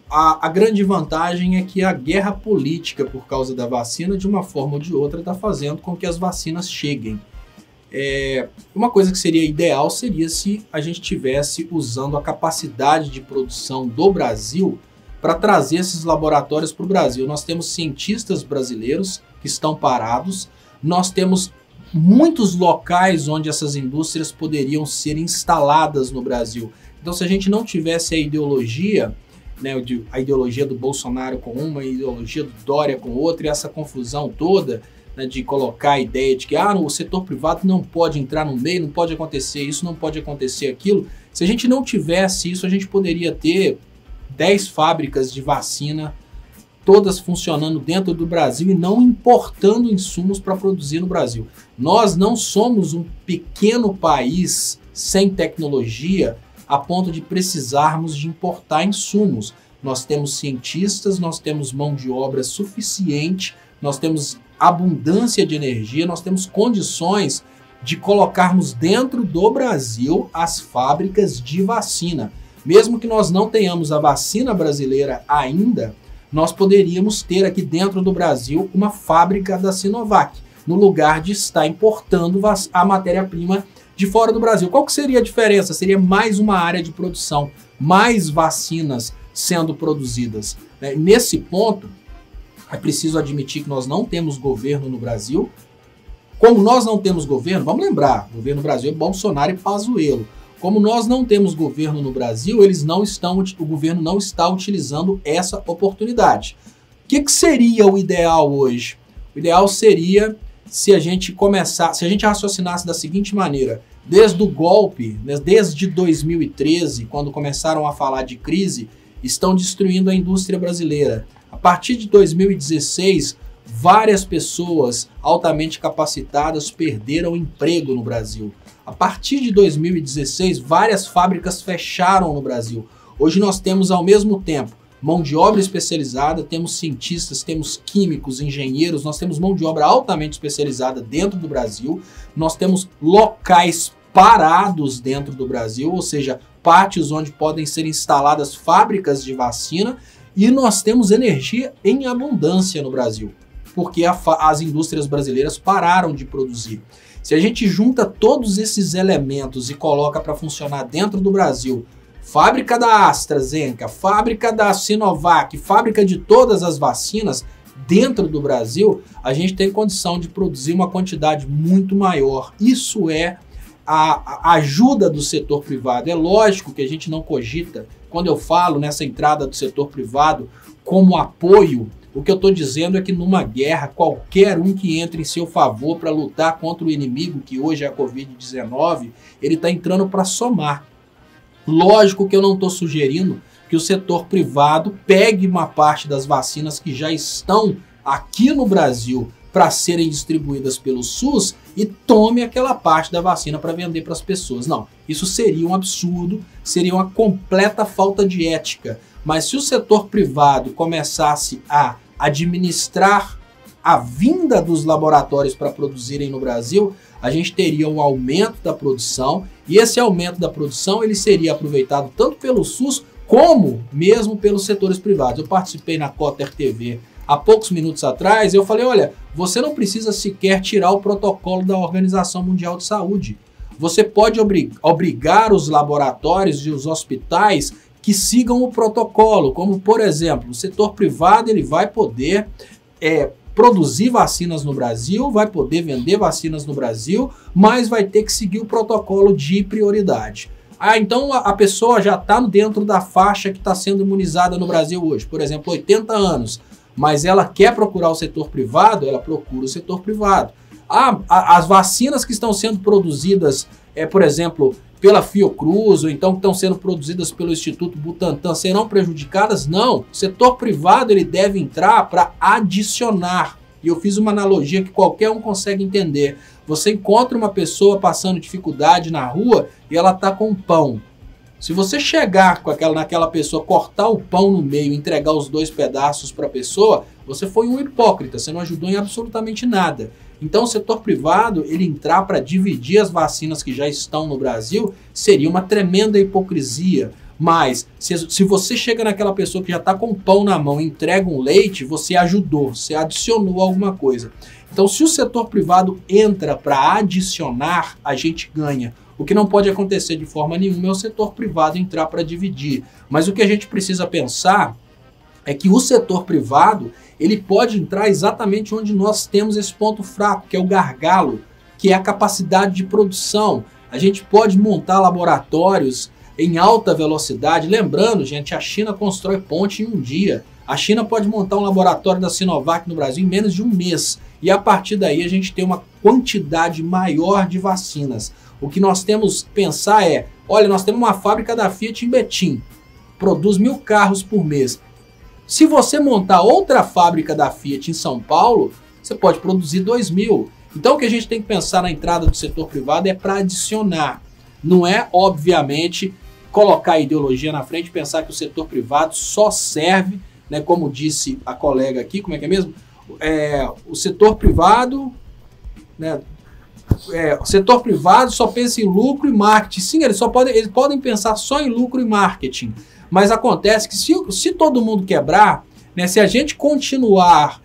A grande vantagem é que a guerra política por causa da vacina, de uma forma ou de outra, está fazendo com que as vacinas cheguem. Uma coisa que seria ideal seria se a gente tivesse usando a capacidade de produção do Brasil para trazer esses laboratórios para o Brasil. Nós temos cientistas brasileiros que estão parados, nós temos muitos locais onde essas indústrias poderiam ser instaladas no Brasil. Então, se a gente não tivesse a ideologia, né, a ideologia do Bolsonaro com uma, a ideologia do Dória com outra, e essa confusão toda, né, de colocar a ideia de que o setor privado não pode entrar no meio, não pode acontecer isso, não pode acontecer aquilo. Se a gente não tivesse isso, a gente poderia ter 10 fábricas de vacina, todas funcionando dentro do Brasil e não importando insumos para produzir no Brasil. Nós não somos um pequeno país sem tecnologia a ponto de precisarmos de importar insumos. Nós temos cientistas, nós temos mão de obra suficiente, nós temos abundância de energia, nós temos condições de colocarmos dentro do Brasil as fábricas de vacina. Mesmo que nós não tenhamos a vacina brasileira ainda, nós poderíamos ter aqui dentro do Brasil uma fábrica da Sinovac, no lugar de estar importando a matéria-prima de fora do Brasil. Qual que seria a diferença? Seria mais uma área de produção, mais vacinas sendo produzidas. Nesse ponto, é preciso admitir que nós não temos governo no Brasil. Como nós não temos governo, vamos lembrar, o governo no Brasil é Bolsonaro e Pazuello. Como nós não temos governo no Brasil, o governo não está utilizando essa oportunidade. O que seria o ideal hoje? O ideal seria se a gente raciocinasse da seguinte maneira: desde o golpe, desde 2013, quando começaram a falar de crise, estão destruindo a indústria brasileira. A partir de 2016, várias pessoas altamente capacitadas perderam emprego no Brasil. A partir de 2016, várias fábricas fecharam no Brasil. Hoje nós temos, ao mesmo tempo, mão de obra especializada, temos cientistas, temos químicos, engenheiros, nós temos mão de obra altamente especializada dentro do Brasil, nós temos locais parados dentro do Brasil, ou seja, pátios onde podem ser instaladas fábricas de vacina, e nós temos energia em abundância no Brasil, porque as indústrias brasileiras pararam de produzir. Se a gente junta todos esses elementos e coloca para funcionar dentro do Brasil, fábrica da AstraZeneca, fábrica da Sinovac, fábrica de todas as vacinas dentro do Brasil, a gente tem condição de produzir uma quantidade muito maior. Isso é a ajuda do setor privado. É lógico que a gente não cogita, quando eu falo nessa entrada do setor privado como apoio, o que eu estou dizendo é que numa guerra, qualquer um que entre em seu favor para lutar contra o inimigo, que hoje é a Covid-19, ele está entrando para somar. Lógico que eu não estou sugerindo que o setor privado pegue uma parte das vacinas que já estão aqui no Brasil para serem distribuídas pelo SUS e tome aquela parte da vacina para vender para as pessoas. Não, isso seria um absurdo, seria uma completa falta de ética. Mas se o setor privado começasse a administrar a vinda dos laboratórios para produzirem no Brasil, a gente teria um aumento da produção, e esse aumento da produção ele seria aproveitado tanto pelo SUS como mesmo pelos setores privados. Eu participei na Cotter TV há poucos minutos atrás, eu falei, olha, você não precisa sequer tirar o protocolo da Organização Mundial de Saúde. Você pode obrigar os laboratórios e os hospitais que sigam o protocolo, como, por exemplo, o setor privado ele vai poder produzir vacinas no Brasil, vai poder vender vacinas no Brasil, mas vai ter que seguir o protocolo de prioridade. Então a pessoa já está dentro da faixa que está sendo imunizada no Brasil hoje, por exemplo, 80 anos, mas ela quer procurar o setor privado, ela procura o setor privado. As vacinas que estão sendo produzidas, por exemplo, pela Fiocruz, ou então que estão sendo produzidas pelo Instituto Butantan, serão prejudicadas? Não. O setor privado ele deve entrar para adicionar. E eu fiz uma analogia que qualquer um consegue entender. Você encontra uma pessoa passando dificuldade na rua e ela está com pão. Se você chegar naquela pessoa, cortar o pão no meio e entregar os 2 pedaços para a pessoa, você foi um hipócrita, você não ajudou em absolutamente nada. Então o setor privado, ele entrar para dividir as vacinas que já estão no Brasil, seria uma tremenda hipocrisia. Mas se você chega naquela pessoa que já está com o pão na mão e entrega um leite, você ajudou, você adicionou alguma coisa. Então, se o setor privado entra para adicionar, a gente ganha. O que não pode acontecer de forma nenhuma é o setor privado entrar para dividir. Mas o que a gente precisa pensar é que o setor privado, ele pode entrar exatamente onde nós temos esse ponto fraco, que é o gargalo, que é a capacidade de produção. A gente pode montar laboratórios em alta velocidade. Lembrando, gente, a China constrói ponte em um dia. A China pode montar um laboratório da Sinovac no Brasil em menos de um mês. E a partir daí a gente tem uma quantidade maior de vacinas. O que nós temos que pensar é, olha, nós temos uma fábrica da Fiat em Betim, produz 1000 carros por mês. Se você montar outra fábrica da Fiat em São Paulo, você pode produzir 2000. Então o que a gente tem que pensar na entrada do setor privado é para adicionar. Não é, obviamente, colocar a ideologia na frente e pensar que o setor privado só serve, né, como disse a colega aqui, como é que é mesmo? O setor privado, né, o setor privado só pensa em lucro e marketing. Sim, eles podem pensar só em lucro e marketing. Mas acontece que se todo mundo quebrar, né, se a gente continuar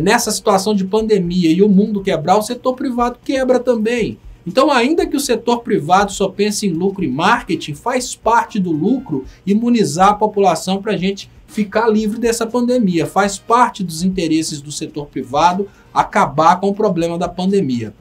nessa situação de pandemia e o mundo quebrar, o setor privado quebra também. Então, ainda que o setor privado só pense em lucro e marketing, faz parte do lucro imunizar a população para a gente ficar livre dessa pandemia. Faz parte dos interesses do setor privado acabar com o problema da pandemia.